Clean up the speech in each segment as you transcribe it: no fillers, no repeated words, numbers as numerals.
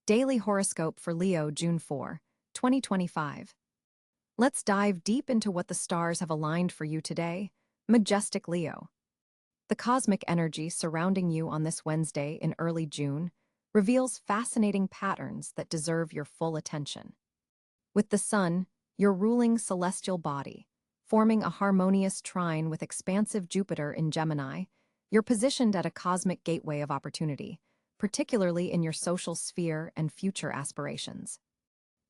Daily Horoscope for Leo, June 4, 2025. Let's dive deep into what the stars have aligned for you today, majestic Leo. The cosmic energy surrounding you on this Wednesday in early June reveals fascinating patterns that deserve your full attention. With the Sun, your ruling celestial body, forming a harmonious trine with expansive Jupiter in Gemini, you're positioned at a cosmic gateway of opportunity, particularly in your social sphere and future aspirations.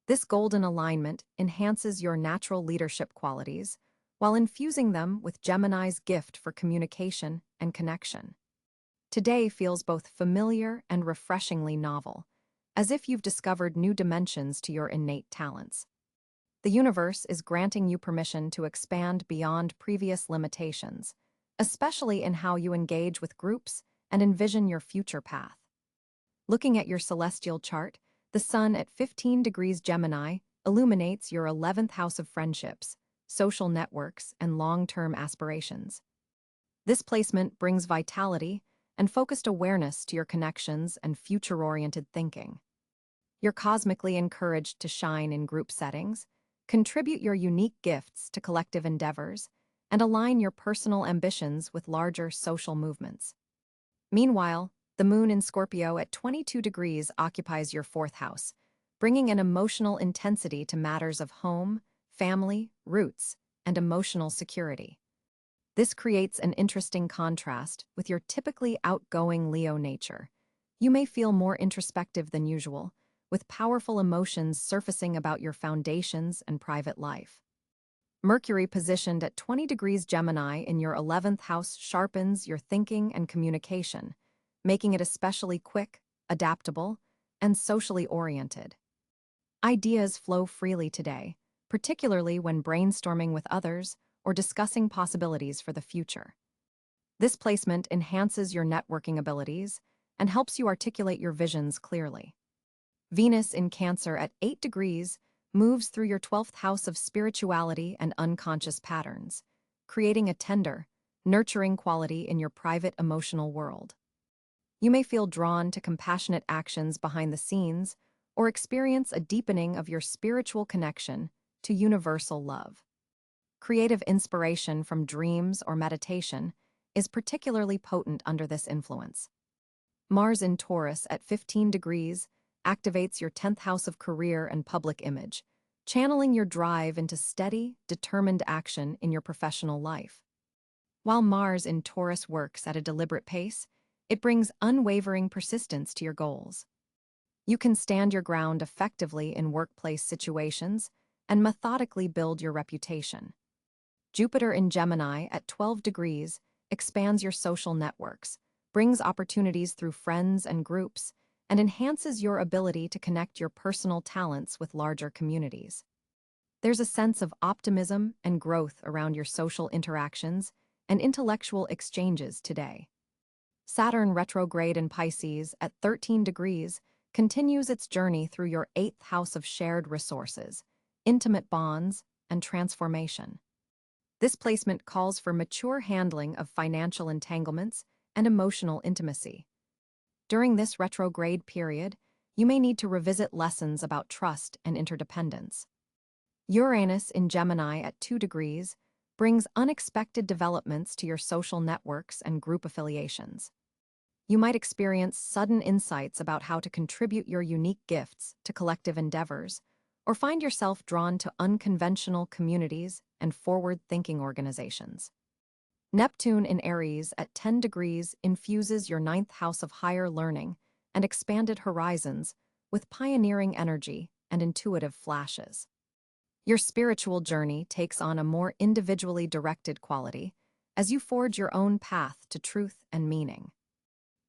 This golden alignment enhances your natural leadership qualities while infusing them with Gemini's gift for communication and connection. Today feels both familiar and refreshingly novel, as if you've discovered new dimensions to your innate talents. The universe is granting you permission to expand beyond previous limitations, especially in how you engage with groups and envision your future path. Looking at your celestial chart, the Sun at 15 degrees Gemini illuminates your 11th house of friendships, social networks, and long-term aspirations. This placement brings vitality and focused awareness to your connections and future-oriented thinking. You're cosmically encouraged to shine in group settings, contribute your unique gifts to collective endeavors, and align your personal ambitions with larger social movements. Meanwhile, the Moon in Scorpio at 22 degrees occupies your 4th house, bringing an emotional intensity to matters of home, family, roots, and emotional security. This creates an interesting contrast with your typically outgoing Leo nature. You may feel more introspective than usual, with powerful emotions surfacing about your foundations and private life. Mercury positioned at 20 degrees Gemini in your 11th house sharpens your thinking and communication, making it especially quick, adaptable, and socially oriented. Ideas flow freely today, particularly when brainstorming with others or discussing possibilities for the future. This placement enhances your networking abilities and helps you articulate your visions clearly. Venus in Cáncer at 8 degrees moves through your 12th house of spirituality and unconscious patterns, creating a tender, nurturing quality in your private emotional world. You may feel drawn to compassionate actions behind the scenes or experience a deepening of your spiritual connection to universal love. Creative inspiration from dreams or meditation is particularly potent under this influence. Mars in Taurus at 15 degrees activates your 10th house of career and public image, channeling your drive into steady, determined action in your professional life. While Mars in Taurus works at a deliberate pace, it brings unwavering persistence to your goals. You can stand your ground effectively in workplace situations and methodically build your reputation. Jupiter in Gemini at 12 degrees expands your social networks, brings opportunities through friends and groups, and enhances your ability to connect your personal talents with larger communities. There's a sense of optimism and growth around your social interactions and intellectual exchanges today. Saturn retrograde in Pisces at 13 degrees continues its journey through your 8th house of shared resources, intimate bonds, and transformation. This placement calls for mature handling of financial entanglements and emotional intimacy. During this retrograde period, you may need to revisit lessons about trust and interdependence. Uranus in Gemini at 2 degrees brings unexpected developments to your social networks and group affiliations. You might experience sudden insights about how to contribute your unique gifts to collective endeavors, or find yourself drawn to unconventional communities and forward-thinking organizations. Neptune in Aries at 10 degrees infuses your 9th house of higher learning and expanded horizons with pioneering energy and intuitive flashes. Your spiritual journey takes on a more individually directed quality as you forge your own path to truth and meaning.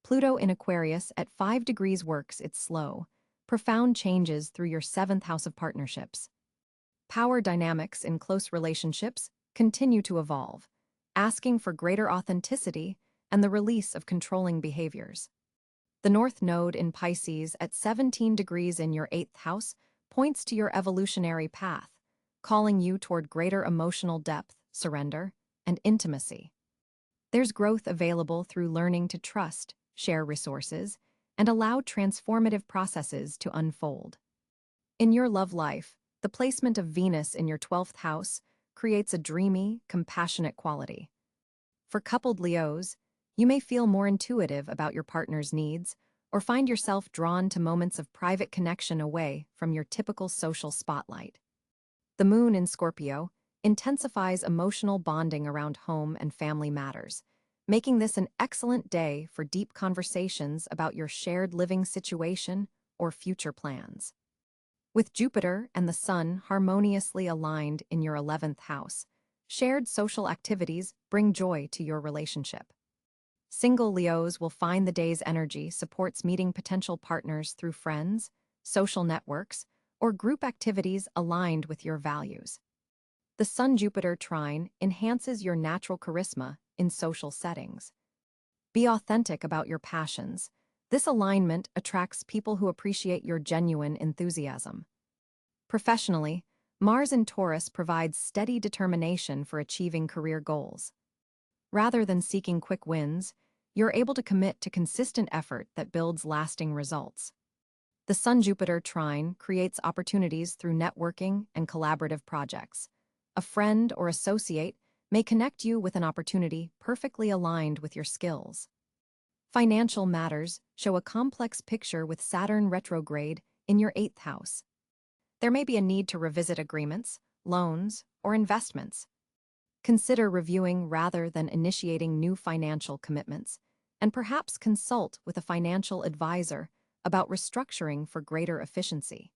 Pluto in Aquarius at 5 degrees works its slow, profound changes through your 7th house of partnerships. Power dynamics in close relationships continue to evolve, asking for greater authenticity and the release of controlling behaviors. The North Node in Pisces at 17 degrees in your 8th house points to your evolutionary path, calling you toward greater emotional depth, surrender, and intimacy. There's growth available through learning to trust, share resources, and allow transformative processes to unfold. In your love life, the placement of Venus in your 12th house creates a dreamy, compassionate quality. For coupled Leos, you may feel more intuitive about your partner's needs or find yourself drawn to moments of private connection away from your typical social spotlight. The moon in Scorpio intensifies emotional bonding around home and family matters, making this an excellent day for deep conversations about your shared living situation or future plans. With Jupiter and the Sun harmoniously aligned in your 11th house, shared social activities bring joy to your relationship. Single Leos will find the day's energy supports meeting potential partners through friends, social networks, or group activities aligned with your values. The Sun-Jupiter trine enhances your natural charisma in social settings. Be authentic about your passions. This alignment attracts people who appreciate your genuine enthusiasm. Professionally, Mars in Taurus provides steady determination for achieving career goals. Rather than seeking quick wins, you're able to commit to consistent effort that builds lasting results. The Sun-Jupiter trine creates opportunities through networking and collaborative projects. A friend or associate may connect you with an opportunity perfectly aligned with your skills. Financial matters show a complex picture with Saturn retrograde in your 8th house. There may be a need to revisit agreements, loans, or investments. Consider reviewing rather than initiating new financial commitments, and perhaps consult with a financial advisor about restructuring for greater efficiency.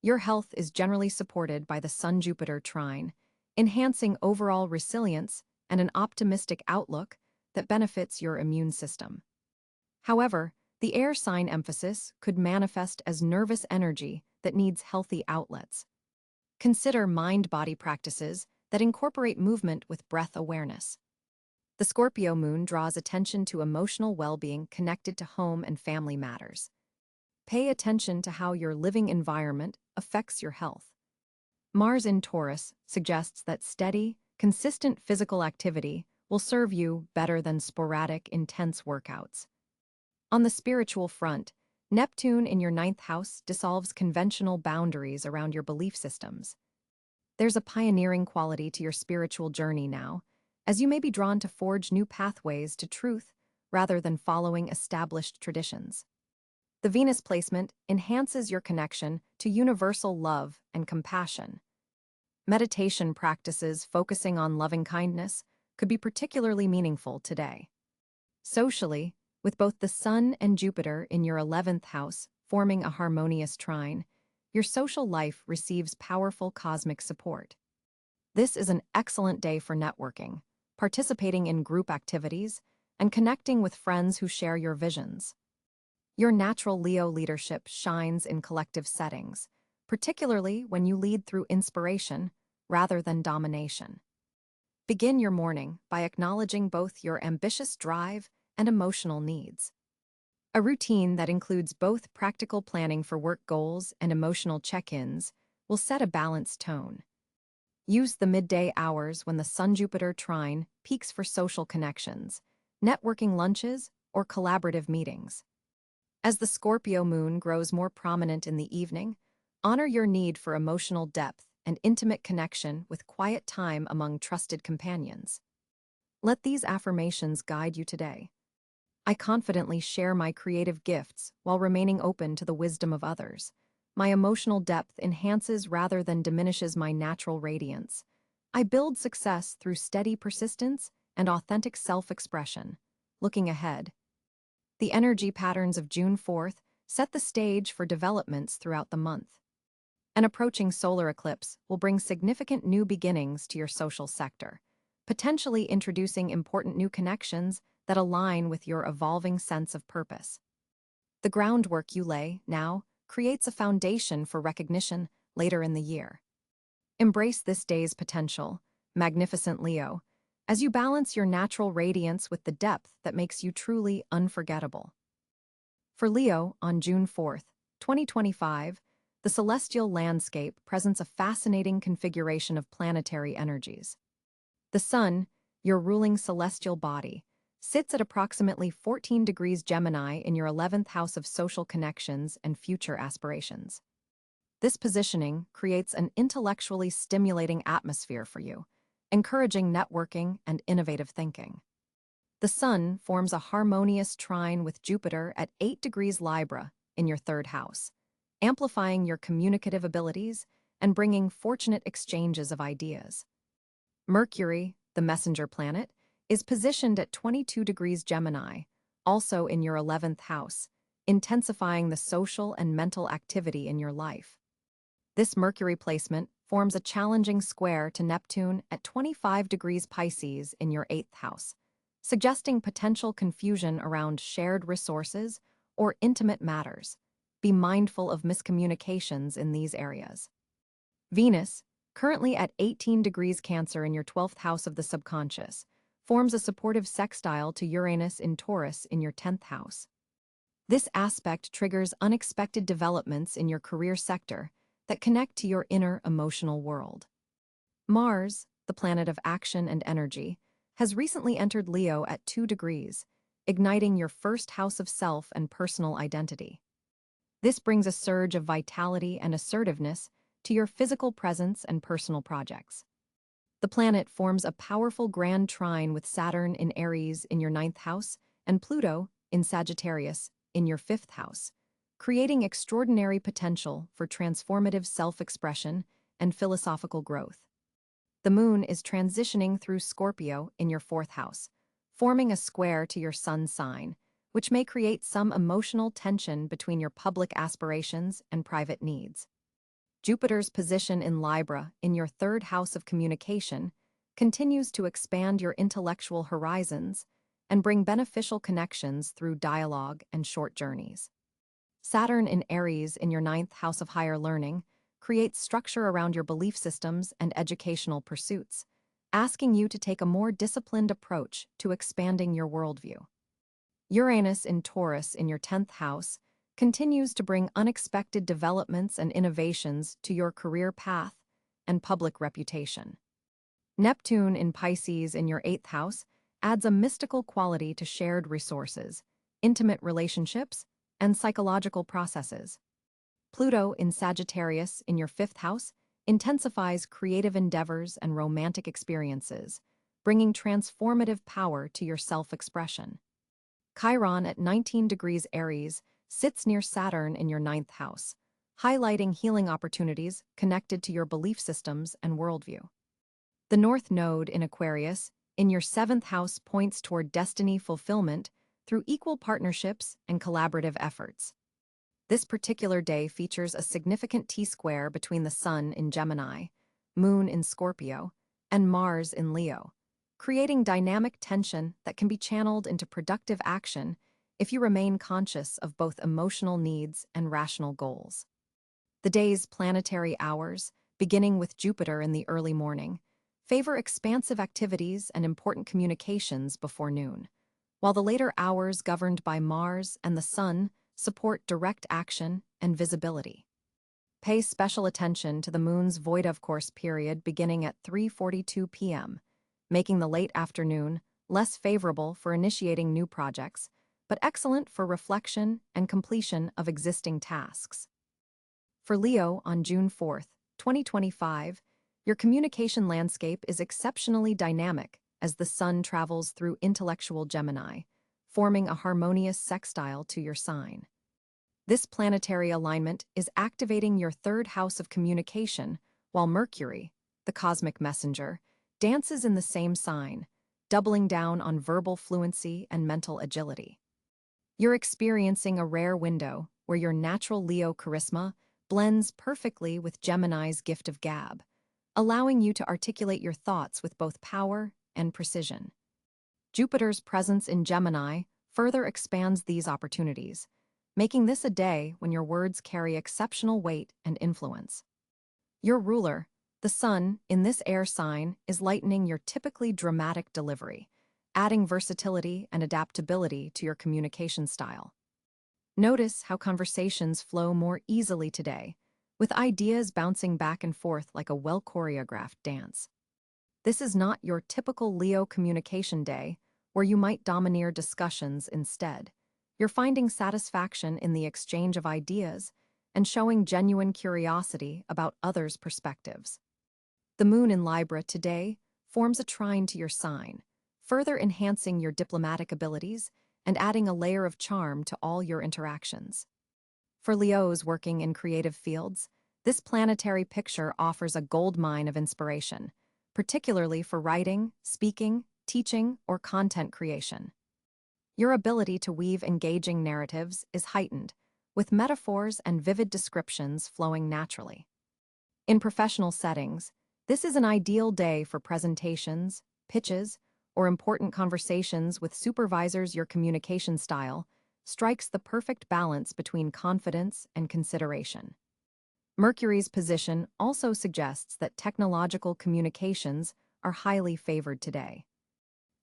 Your health is generally supported by the Sun-Jupiter trine, enhancing overall resilience and an optimistic outlook that benefits your immune system. However, the air sign emphasis could manifest as nervous energy that needs healthy outlets. Consider mind-body practices that incorporate movement with breath awareness. The Scorpio moon draws attention to emotional well-being connected to home and family matters. Pay attention to how your living environment affects your health. Mars in Taurus suggests that steady, consistent physical activity will serve you better than sporadic, intense workouts. On the spiritual front, Neptune in your 9th house dissolves conventional boundaries around your belief systems. There's a pioneering quality to your spiritual journey now, as you may be drawn to forge new pathways to truth rather than following established traditions. The Venus placement enhances your connection to universal love and compassion. Meditation practices focusing on loving kindness could be particularly meaningful today. Socially, with both the Sun and Jupiter in your 11th house forming a harmonious trine, your social life receives powerful cosmic support. This is an excellent day for networking, participating in group activities, and connecting with friends who share your visions. Your natural Leo leadership shines in collective settings, particularly when you lead through inspiration rather than domination. Begin your morning by acknowledging both your ambitious drive and emotional needs. A routine that includes both practical planning for work goals and emotional check-ins will set a balanced tone. Use the midday hours when the Sun-Jupiter trine peaks for social connections, networking lunches, or collaborative meetings. As the Scorpio moon grows more prominent in the evening, honor your need for emotional depth and intimate connection with quiet time among trusted companions. Let these affirmations guide you today. I confidently share my creative gifts while remaining open to the wisdom of others. My emotional depth enhances rather than diminishes my natural radiance. I build success through steady persistence and authentic self-expression. Looking ahead, the energy patterns of June 4th set the stage for developments throughout the month. An approaching solar eclipse will bring significant new beginnings to your social sector, potentially introducing important new connections that align with your evolving sense of purpose. The groundwork you lay now creates a foundation for recognition later in the year. Embrace this day's potential, magnificent Leo, as you balance your natural radiance with the depth that makes you truly unforgettable. For Leo, on June 4th, 2025, the celestial landscape presents a fascinating configuration of planetary energies. The Sun, your ruling celestial body, sits at approximately 14 degrees Gemini in your 11th house of social connections and future aspirations. This positioning creates an intellectually stimulating atmosphere for you, encouraging networking and innovative thinking. The Sun forms a harmonious trine with Jupiter at 8 degrees Libra in your 3rd house, amplifying your communicative abilities and bringing fortunate exchanges of ideas. Mercury, the messenger planet, is positioned at 22 degrees Gemini, also in your 11th house, intensifying the social and mental activity in your life. This Mercury placement forms a challenging square to Neptune at 25 degrees Pisces in your 8th house, suggesting potential confusion around shared resources or intimate matters. Be mindful of miscommunications in these areas. Venus, currently at 18 degrees Cancer in your 12th house of the subconscious, forms a supportive sextile to Uranus in Taurus in your 10th house. This aspect triggers unexpected developments in your career sector that connect to your inner emotional world. Mars, the planet of action and energy, has recently entered Leo at 2 degrees, igniting your 1st house of self and personal identity. This brings a surge of vitality and assertiveness to your physical presence and personal projects. The planet forms a powerful grand trine with Saturn in Aries in your 9th house and Pluto in Sagittarius in your 5th house, creating extraordinary potential for transformative self-expression and philosophical growth. The Moon is transitioning through Scorpio in your 4th house, forming a square to your Sun sign, which may create some emotional tension between your public aspirations and private needs. Jupiter's position in Libra in your 3rd house of communication continues to expand your intellectual horizons and bring beneficial connections through dialogue and short journeys. Saturn in Aries in your 9th house of higher learning creates structure around your belief systems and educational pursuits, asking you to take a more disciplined approach to expanding your worldview. Uranus in Taurus in your 10th house continues to bring unexpected developments and innovations to your career path and public reputation. Neptune in Pisces in your 8th house adds a mystical quality to shared resources, intimate relationships, and psychological processes. Pluto in Sagittarius in your 5th house intensifies creative endeavors and romantic experiences, bringing transformative power to your self-expression. Chiron at 19 degrees Aries sits near Saturn in your 9th house, highlighting healing opportunities connected to your belief systems and worldview. The North Node in Aquarius in your 7th house points toward destiny fulfillment through equal partnerships and collaborative efforts. This particular day features a significant T-square between the Sun in Gemini, Moon in Scorpio, and Mars in Leo, creating dynamic tension that can be channeled into productive action if you remain conscious of both emotional needs and rational goals. The day's planetary hours, beginning with Jupiter in the early morning, favor expansive activities and important communications before noon, while the later hours governed by Mars and the Sun support direct action and visibility. Pay special attention to the Moon's void of course period beginning at 3:42 p.m., making the late afternoon less favorable for initiating new projects, but excellent for reflection and completion of existing tasks. For Leo on June 4th, 2025, your communication landscape is exceptionally dynamic as the Sun travels through intellectual Gemini, forming a harmonious sextile to your sign. This planetary alignment is activating your 3rd house of communication, while Mercury, the cosmic messenger, dances in the same sign, doubling down on verbal fluency and mental agility. You're experiencing a rare window where your natural Leo charisma blends perfectly with Gemini's gift of gab, allowing you to articulate your thoughts with both power and precision. Jupiter's presence in Gemini further expands these opportunities, making this a day when your words carry exceptional weight and influence. Your ruler, the Sun, in this air sign is lightening your typically dramatic delivery, adding versatility and adaptability to your communication style. Notice how conversations flow more easily today, with ideas bouncing back and forth like a well-choreographed dance. This is not your typical Leo communication day, where you might domineer discussions instead. You're finding satisfaction in the exchange of ideas and showing genuine curiosity about others' perspectives. The moon in Libra today forms a trine to your sign, further enhancing your diplomatic abilities and adding a layer of charm to all your interactions. For Leos working in creative fields, this planetary picture offers a goldmine of inspiration, particularly for writing, speaking, teaching, or content creation. Your ability to weave engaging narratives is heightened, with metaphors and vivid descriptions flowing naturally. In professional settings, this is an ideal day for presentations, pitches, or important conversations with supervisors. Your communication style strikes the perfect balance between confidence and consideration. Mercury's position also suggests that technological communications are highly favored today.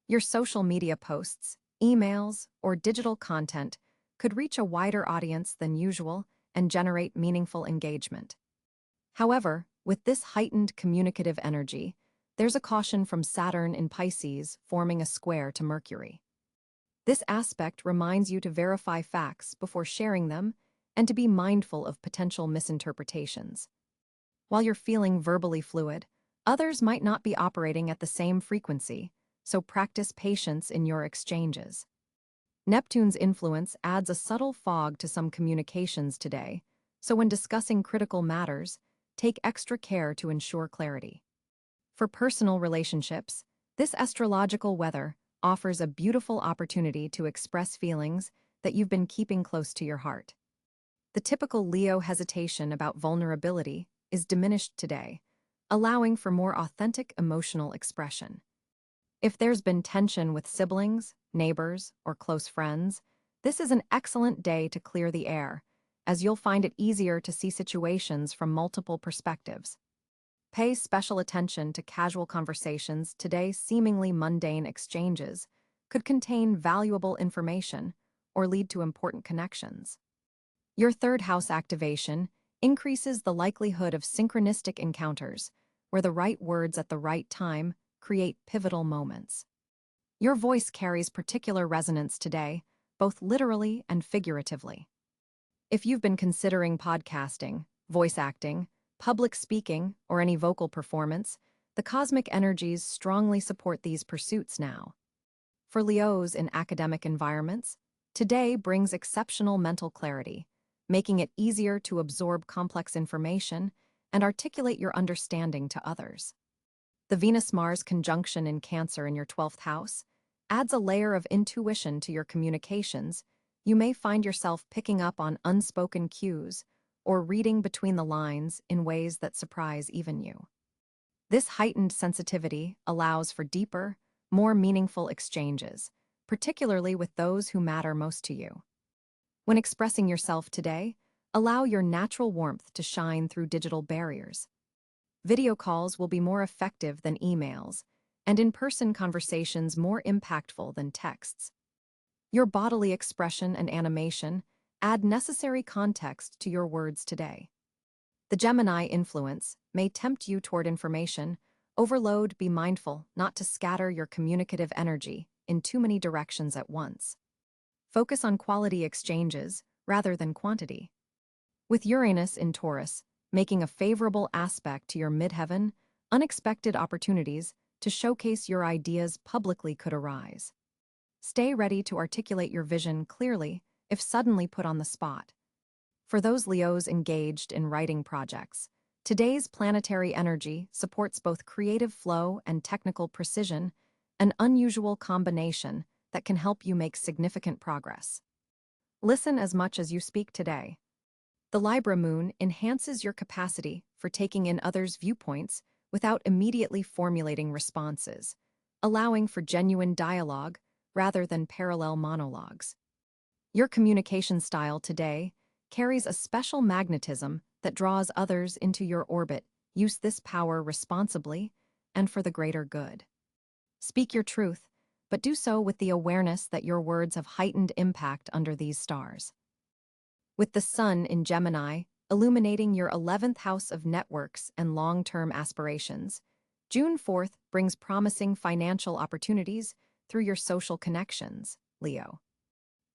Your social media posts, emails, or digital content could reach a wider audience than usual and generate meaningful engagement. However, with this heightened communicative energy, there's a caution from Saturn in Pisces forming a square to Mercury. This aspect reminds you to verify facts before sharing them and to be mindful of potential misinterpretations. While you're feeling verbally fluid, others might not be operating at the same frequency, so practice patience in your exchanges. Neptune's influence adds a subtle fog to some communications today, so when discussing critical matters, take extra care to ensure clarity. For personal relationships, this astrological weather offers a beautiful opportunity to express feelings that you've been keeping close to your heart. The typical Leo hesitation about vulnerability is diminished today, allowing for more authentic emotional expression. If there's been tension with siblings, neighbors, or close friends, this is an excellent day to clear the air, as you'll find it easier to see situations from multiple perspectives. Pay special attention to casual conversations. Today, seemingly mundane exchanges could contain valuable information or lead to important connections. Your third house activation increases the likelihood of synchronistic encounters, where the right words at the right time create pivotal moments. Your voice carries particular resonance today, both literally and figuratively. If you've been considering podcasting, voice acting, public speaking, or any vocal performance, the cosmic energies strongly support these pursuits now. For Leos in academic environments, today brings exceptional mental clarity, making it easier to absorb complex information and articulate your understanding to others. The Venus-Mars conjunction in Cáncer in your 12th house adds a layer of intuition to your communications. You may find yourself picking up on unspoken cues or reading between the lines in ways that surprise even you. This heightened sensitivity allows for deeper, more meaningful exchanges, particularly with those who matter most to you. When expressing yourself today, allow your natural warmth to shine through digital barriers. Video calls will be more effective than emails, and in-person conversations more impactful than texts. Your bodily expression and animation add necessary context to your words today. The Gemini influence may tempt you toward information overload. Be mindful not to scatter your communicative energy in too many directions at once. Focus on quality exchanges rather than quantity. With Uranus in Taurus making a favorable aspect to your midheaven, unexpected opportunities to showcase your ideas publicly could arise. Stay ready to articulate your vision clearly if suddenly put on the spot. For those Leos engaged in writing projects, today's planetary energy supports both creative flow and technical precision, an unusual combination that can help you make significant progress. Listen as much as you speak today. The Libra moon enhances your capacity for taking in others' viewpoints without immediately formulating responses, allowing for genuine dialogue rather than parallel monologues. Your communication style today carries a special magnetism that draws others into your orbit. Use this power responsibly and for the greater good. Speak your truth, but do so with the awareness that your words have heightened impact under these stars. With the Sun in Gemini, illuminating your 11th house of networks and long-term aspirations, June 4th brings promising financial opportunities through your social connections, Leo.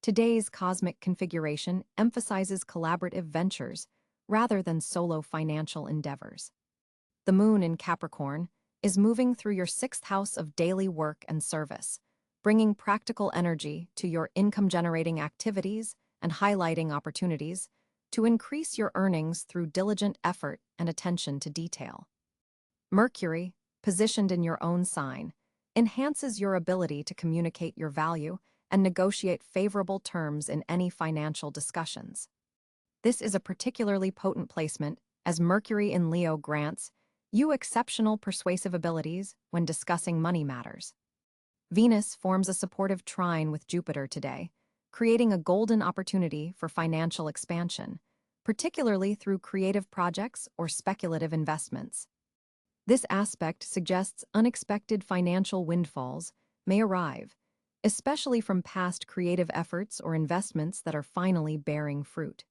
Today's cosmic configuration emphasizes collaborative ventures rather than solo financial endeavors. The moon in Capricorn is moving through your sixth house of daily work and service, bringing practical energy to your income-generating activities and highlighting opportunities to increase your earnings through diligent effort and attention to detail. Mercury, positioned in your own sign, enhances your ability to communicate your value and negotiate favorable terms in any financial discussions. This is a particularly potent placement as Mercury in Leo grants you exceptional persuasive abilities when discussing money matters. Venus forms a supportive trine with Jupiter today, creating a golden opportunity for financial expansion, particularly through creative projects or speculative investments. This aspect suggests unexpected financial windfalls may arrive, especially from past creative efforts or investments that are finally bearing fruit.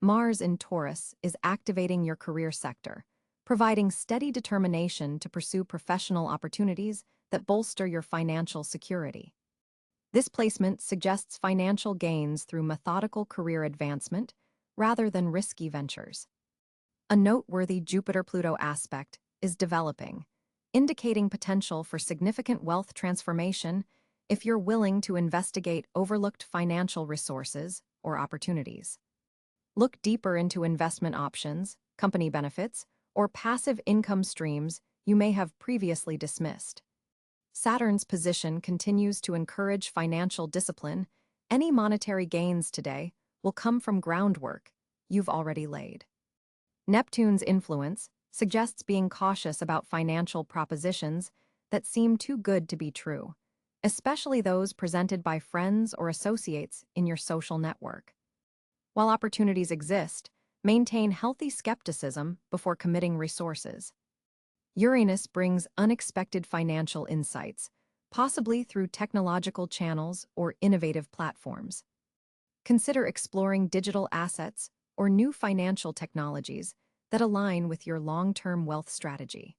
Mars in Taurus is activating your career sector, providing steady determination to pursue professional opportunities that bolster your financial security. This placement suggests financial gains through methodical career advancement rather than risky ventures. A noteworthy Jupiter-Pluto aspect is developing, indicating potential for significant wealth transformation if you're willing to investigate overlooked financial resources or opportunities. Look deeper into investment options, company benefits, or passive income streams you may have previously dismissed. Saturn's position continues to encourage financial discipline. Any monetary gains today will come from groundwork you've already laid. Neptune's influence suggests being cautious about financial propositions that seem too good to be true, especially those presented by friends or associates in your social network. While opportunities exist, maintain healthy skepticism before committing resources. Uranus brings unexpected financial insights, possibly through technological channels or innovative platforms. Consider exploring digital assets or new financial technologies that align with your long-term wealth strategy.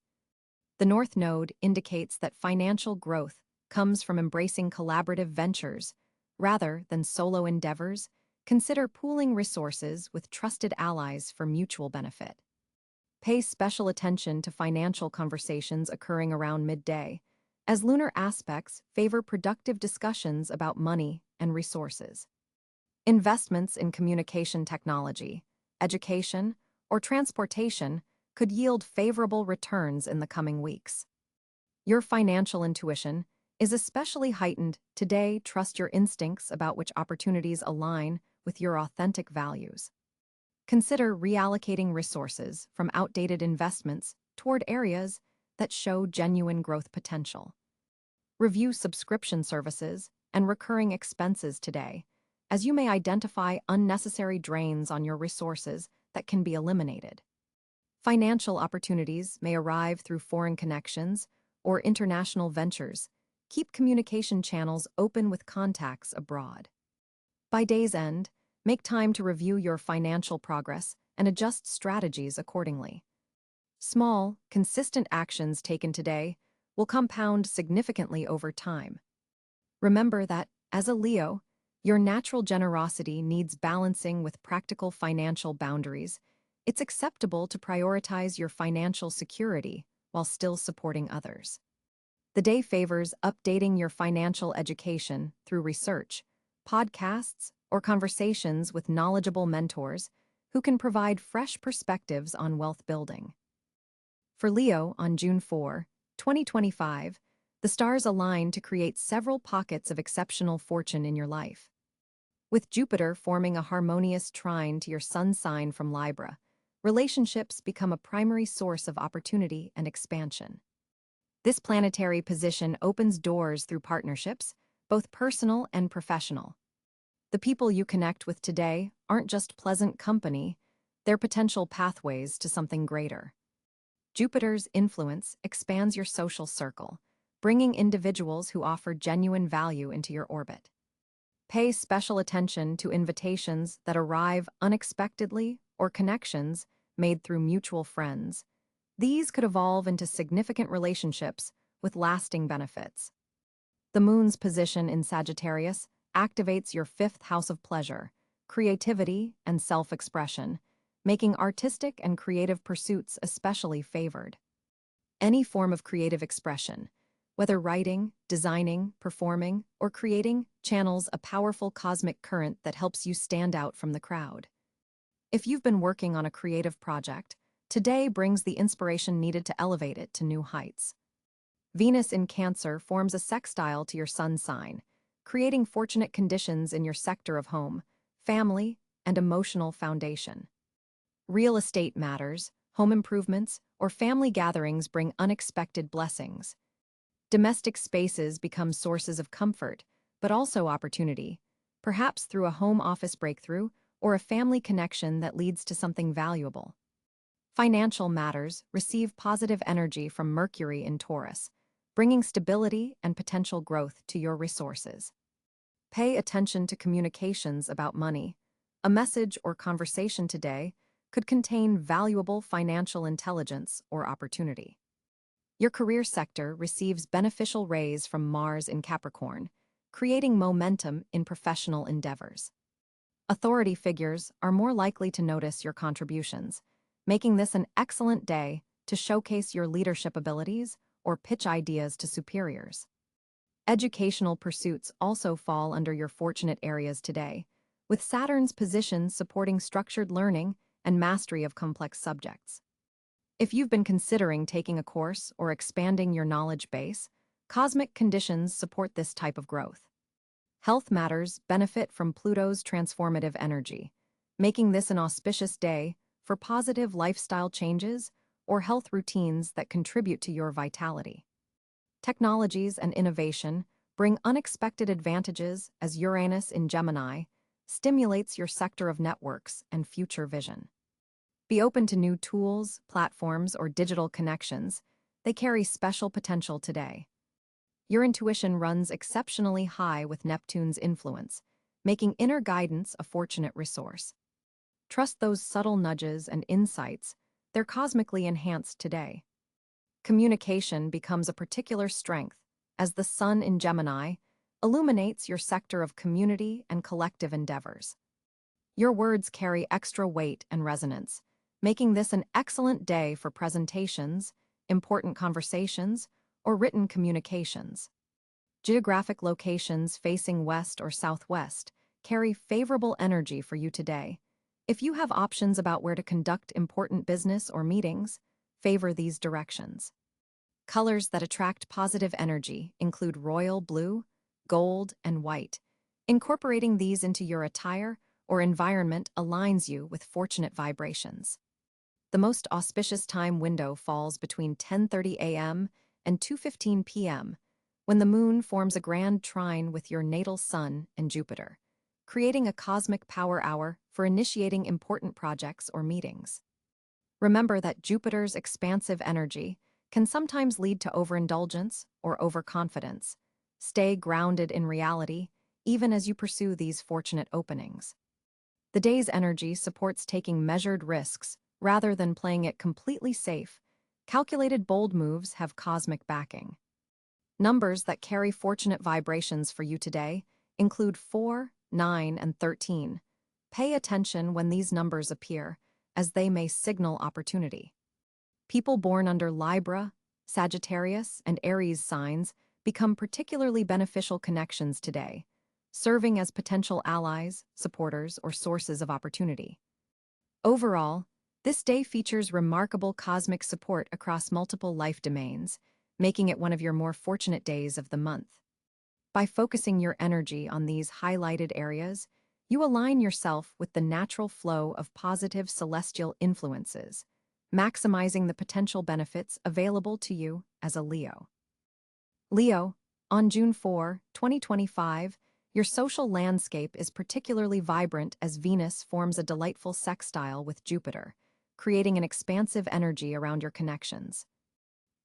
The North Node indicates that financial growth comes from embracing collaborative ventures rather than solo endeavors. Consider pooling resources with trusted allies for mutual benefit. Pay special attention to financial conversations occurring around midday, as lunar aspects favor productive discussions about money and resources. Investments in communication technology, education, or transportation could yield favorable returns in the coming weeks. Your financial intuition is especially heightened today. Trust your instincts about which opportunities align with your authentic values. Consider reallocating resources from outdated investments toward areas that show genuine growth potential. Review subscription services and recurring expenses today, as you may identify unnecessary drains on your resources that can be eliminated. Financial opportunities may arrive through foreign connections or international ventures. Keep communication channels open with contacts abroad. By day's end, make time to review your financial progress and adjust strategies accordingly. Small, consistent actions taken today will compound significantly over time. Remember that, as a Leo, your natural generosity needs balancing with practical financial boundaries. It's acceptable to prioritize your financial security while still supporting others. The day favors updating your financial education through research, podcasts, or conversations with knowledgeable mentors who can provide fresh perspectives on wealth building. For Leo on June 4, 2025, the stars align to create several pockets of exceptional fortune in your life. With Jupiter forming a harmonious trine to your sun sign from Libra, relationships become a primary source of opportunity and expansion. This planetary position opens doors through partnerships, both personal and professional. The people you connect with today aren't just pleasant company, they're potential pathways to something greater. Jupiter's influence expands your social circle, bringing individuals who offer genuine value into your orbit. Pay special attention to invitations that arrive unexpectedly or connections made through mutual friends. These could evolve into significant relationships with lasting benefits. The moon's position in Sagittarius activates your fifth house of pleasure, creativity, and self-expression, making artistic and creative pursuits especially favored. Any form of creative expression, whether writing, designing, performing, or creating, channels a powerful cosmic current that helps you stand out from the crowd. If you've been working on a creative project, today brings the inspiration needed to elevate it to new heights. Venus in Cancer forms a sextile to your sun sign, creating fortunate conditions in your sector of home, family, and emotional foundation. Real estate matters, home improvements, or family gatherings bring unexpected blessings. Domestic spaces become sources of comfort, but also opportunity, perhaps through a home office breakthrough or a family connection that leads to something valuable. Financial matters receive positive energy from Mercury in Taurus, bringing stability and potential growth to your resources. Pay attention to communications about money. A message or conversation today could contain valuable financial intelligence or opportunity. Your career sector receives beneficial rays from Mars in Capricorn, creating momentum in professional endeavors. Authority figures are more likely to notice your contributions, making this an excellent day to showcase your leadership abilities or pitch ideas to superiors. Educational pursuits also fall under your fortunate areas today, with Saturn's position supporting structured learning and mastery of complex subjects. If you've been considering taking a course or expanding your knowledge base, cosmic conditions support this type of growth. Health matters benefit from Pluto's transformative energy, making this an auspicious day for positive lifestyle changes or health routines that contribute to your vitality. Technologies and innovation bring unexpected advantages as Uranus in Gemini stimulates your sector of networks and future vision. Be open to new tools, platforms, or digital connections. They carry special potential today. Your intuition runs exceptionally high with Neptune's influence, making inner guidance a fortunate resource. Trust those subtle nudges and insights. They're cosmically enhanced today. Communication becomes a particular strength as the Sun in Gemini illuminates your sector of community and collective endeavors. Your words carry extra weight and resonance, making this an excellent day for presentations, important conversations, or written communications. Geographic locations facing west or southwest carry favorable energy for you today. If you have options about where to conduct important business or meetings, favor these directions. Colors that attract positive energy include royal blue, gold, and white. Incorporating these into your attire or environment aligns you with fortunate vibrations. The most auspicious time window falls between 10:30 a.m. and 2:15 p.m., when the moon forms a grand trine with your natal sun and Jupiter, creating a cosmic power hour for initiating important projects or meetings. Remember that Jupiter's expansive energy can sometimes lead to overindulgence or overconfidence. Stay grounded in reality, even as you pursue these fortunate openings. The day's energy supports taking measured risks rather than playing it completely safe. Calculated bold moves have cosmic backing. Numbers that carry fortunate vibrations for you today include 4, 9, and 13. Pay attention when these numbers appear, as they may signal opportunity. People born under Libra, Sagittarius, and Aries signs become particularly beneficial connections today, serving as potential allies, supporters, or sources of opportunity. Overall, this day features remarkable cosmic support across multiple life domains, making it one of your more fortunate days of the month. By focusing your energy on these highlighted areas, you align yourself with the natural flow of positive celestial influences, maximizing the potential benefits available to you as a Leo. Leo, on June 4, 2025, your social landscape is particularly vibrant as Venus forms a delightful sextile with Jupiter, creating an expansive energy around your connections.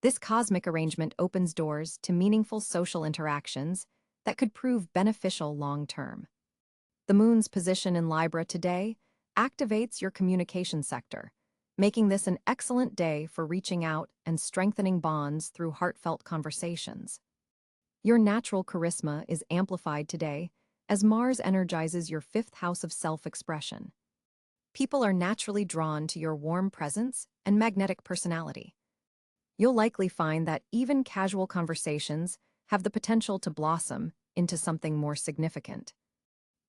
This cosmic arrangement opens doors to meaningful social interactions that could prove beneficial long-term. The moon's position in Libra today activates your communication sector, making this an excellent day for reaching out and strengthening bonds through heartfelt conversations. Your natural charisma is amplified today as Mars energizes your fifth house of self-expression. People are naturally drawn to your warm presence and magnetic personality. You'll likely find that even casual conversations have the potential to blossom into something more significant.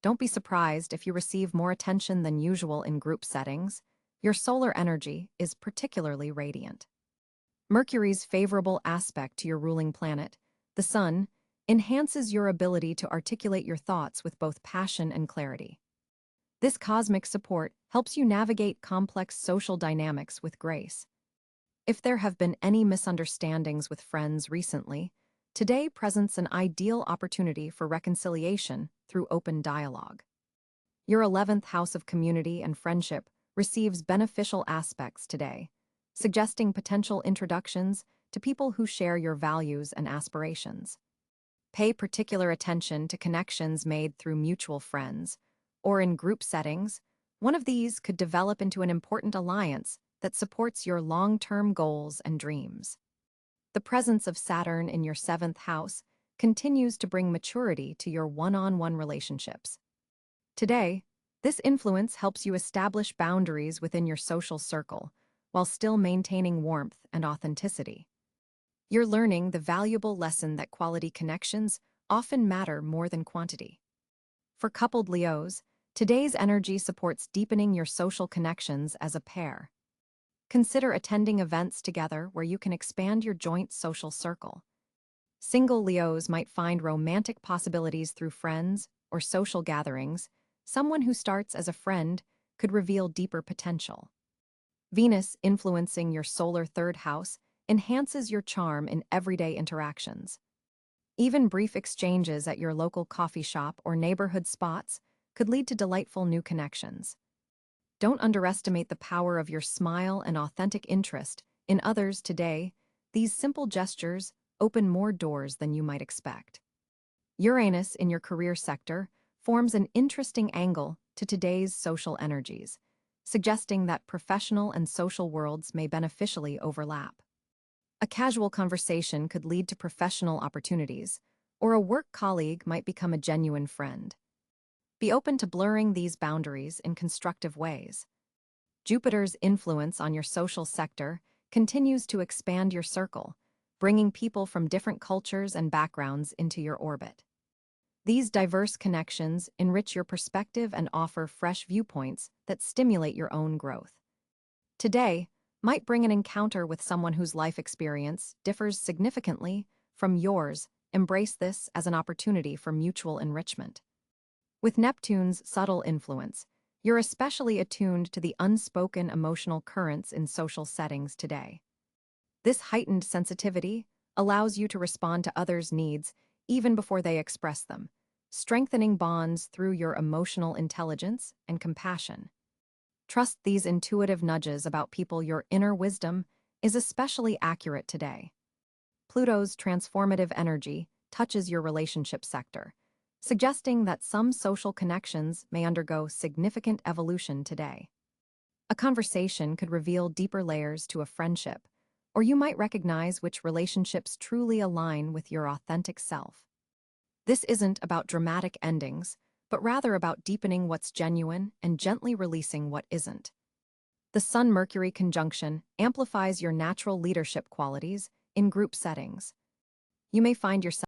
Don't be surprised if you receive more attention than usual in group settings. Your solar energy is particularly radiant. Mercury's favorable aspect to your ruling planet, the Sun, enhances your ability to articulate your thoughts with both passion and clarity. This cosmic support helps you navigate complex social dynamics with grace. If there have been any misunderstandings with friends recently, today presents an ideal opportunity for reconciliation through open dialogue. Your 11th house of community and friendship receives beneficial aspects today, suggesting potential introductions to people who share your values and aspirations. Pay particular attention to connections made through mutual friends, or in group settings. One of these could develop into an important alliance that supports your long-term goals and dreams. The presence of Saturn in your 7th house continues to bring maturity to your one-on-one relationships. Today, this influence helps you establish boundaries within your social circle while still maintaining warmth and authenticity. You're learning the valuable lesson that quality connections often matter more than quantity. For coupled Leos, today's energy supports deepening your social connections as a pair. Consider attending events together where you can expand your joint social circle. Single Leos might find romantic possibilities through friends or social gatherings. Someone who starts as a friend could reveal deeper potential. Venus influencing your solar 3rd house enhances your charm in everyday interactions. Even brief exchanges at your local coffee shop or neighborhood spots could lead to delightful new connections. Don't underestimate the power of your smile and authentic interest in others today. These simple gestures open more doors than you might expect. Uranus in your career sector forms an interesting angle to today's social energies, suggesting that professional and social worlds may beneficially overlap. A casual conversation could lead to professional opportunities, or a work colleague might become a genuine friend. Be open to blurring these boundaries in constructive ways. Jupiter's influence on your social sector continues to expand your circle, bringing people from different cultures and backgrounds into your orbit. These diverse connections enrich your perspective and offer fresh viewpoints that stimulate your own growth. Today might bring an encounter with someone whose life experience differs significantly from yours. Embrace this as an opportunity for mutual enrichment. With Neptune's subtle influence, you're especially attuned to the unspoken emotional currents in social settings today. This heightened sensitivity allows you to respond to others' needs even before they express them, strengthening bonds through your emotional intelligence and compassion. Trust these intuitive nudges about people. Your inner wisdom is especially accurate today. Pluto's transformative energy touches your relationship sector, suggesting that some social connections may undergo significant evolution today. A conversation could reveal deeper layers to a friendship, or you might recognize which relationships truly align with your authentic self. This isn't about dramatic endings, but rather about deepening what's genuine and gently releasing what isn't. The Sun-Mercury conjunction amplifies your natural leadership qualities in group settings. You may find yourself